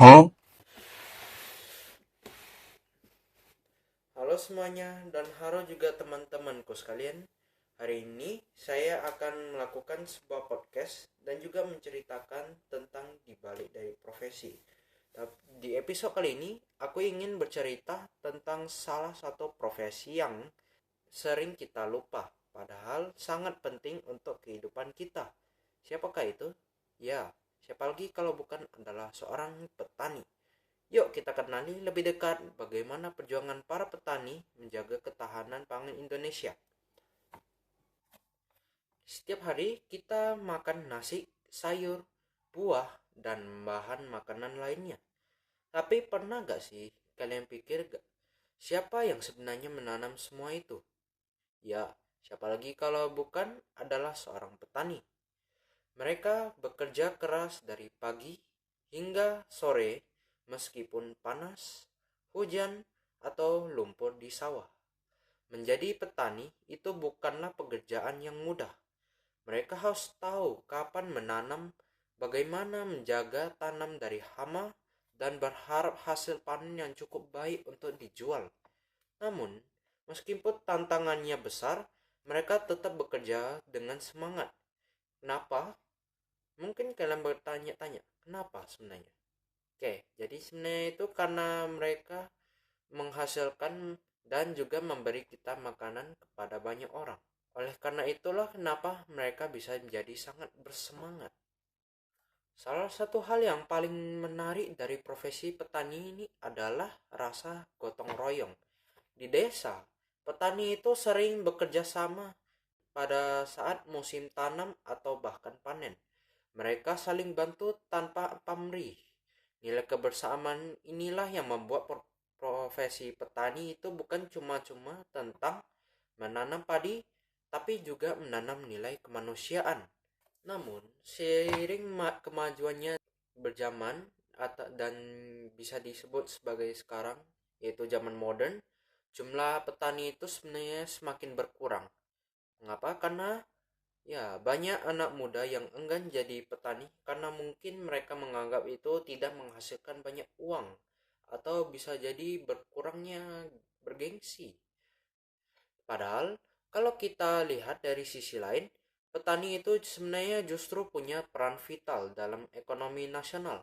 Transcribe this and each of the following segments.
Halo semuanya dan halo juga teman-temanku sekalian. Hari ini saya akan melakukan sebuah podcast dan juga menceritakan tentang dibalik dari profesi. Di episode kali ini aku ingin bercerita tentang salah satu profesi yang sering kita lupa, padahal sangat penting untuk kehidupan kita. Siapakah itu? Ya, siapa lagi kalau bukan adalah seorang petani. Yuk kita kenali lebih dekat bagaimana perjuangan para petani menjaga ketahanan pangan Indonesia. Setiap hari kita makan nasi, sayur, buah, dan bahan makanan lainnya. Tapi pernah gak sih kalian pikir gak, siapa yang sebenarnya menanam semua itu? Ya, siapa lagi kalau bukan adalah seorang petani. Mereka bekerja keras dari pagi hingga sore meskipun panas, hujan, atau lumpur di sawah. Menjadi petani itu bukanlah pekerjaan yang mudah. Mereka harus tahu kapan menanam, bagaimana menjaga tanam dari hama, dan berharap hasil panen yang cukup baik untuk dijual. Namun, meskipun tantangannya besar, mereka tetap bekerja dengan semangat. Kenapa? Mungkin kalian bertanya-tanya, kenapa sebenarnya? Oke, jadi sebenarnya itu karena mereka menghasilkan dan juga memberi kita makanan kepada banyak orang. Oleh karena itulah kenapa mereka bisa menjadi sangat bersemangat. Salah satu hal yang paling menarik dari profesi petani ini adalah rasa gotong royong. Di desa, petani itu sering bekerja sama pada saat musim tanam atau bahkan panen. Mereka saling bantu tanpa pamrih. Nilai kebersamaan inilah yang membuat profesi petani itu bukan cuma-cuma tentang menanam padi, tapi juga menanam nilai kemanusiaan. Namun, seiring kemajuannya berzaman dan bisa disebut sebagai sekarang, yaitu zaman modern, jumlah petani itu sebenarnya semakin berkurang. Mengapa? Karena banyak anak muda yang enggan jadi petani karena mungkin mereka menganggap itu tidak menghasilkan banyak uang atau bisa jadi berkurangnya bergengsi. Padahal kalau kita lihat dari sisi lain, petani itu sebenarnya justru punya peran vital dalam ekonomi nasional.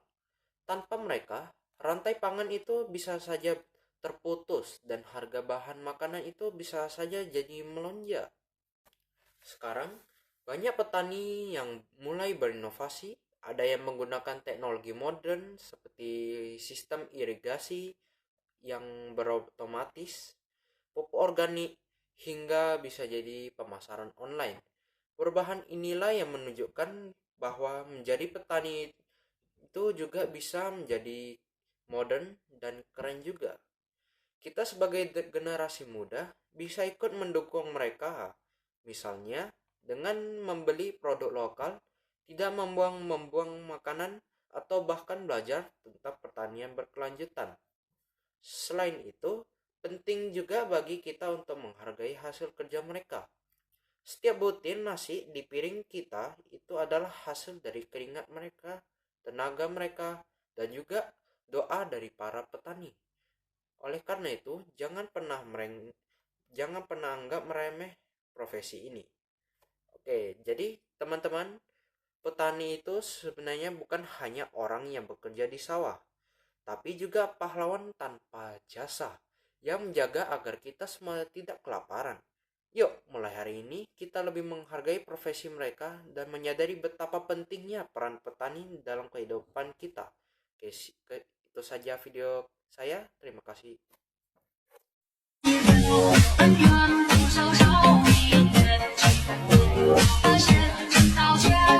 Tanpa mereka, rantai pangan itu bisa saja terputus dan harga bahan makanan itu bisa saja jadi melonjak. Sekarang, banyak petani yang mulai berinovasi, ada yang menggunakan teknologi modern seperti sistem irigasi yang berotomatis, pupuk organik, hingga bisa jadi pemasaran online. Perubahan inilah yang menunjukkan bahwa menjadi petani itu juga bisa menjadi modern dan keren juga. Kita sebagai generasi muda bisa ikut mendukung mereka, misalnya dengan membeli produk lokal, tidak membuang makanan, atau bahkan belajar tentang pertanian berkelanjutan. Selain itu, penting juga bagi kita untuk menghargai hasil kerja mereka. Setiap butir nasi di piring kita itu adalah hasil dari keringat mereka, tenaga mereka, dan juga doa dari para petani. Oleh karena itu, jangan pernah anggap meremeh profesi ini. Oke, jadi teman-teman, petani itu sebenarnya bukan hanya orang yang bekerja di sawah, tapi juga pahlawan tanpa jasa yang menjaga agar kita semua tidak kelaparan. Yuk, mulai hari ini kita lebih menghargai profesi mereka dan menyadari betapa pentingnya peran petani dalam kehidupan kita. Oke, itu saja video saya. Terima kasih. 恩怨不消受，一眼情不发现，道歉。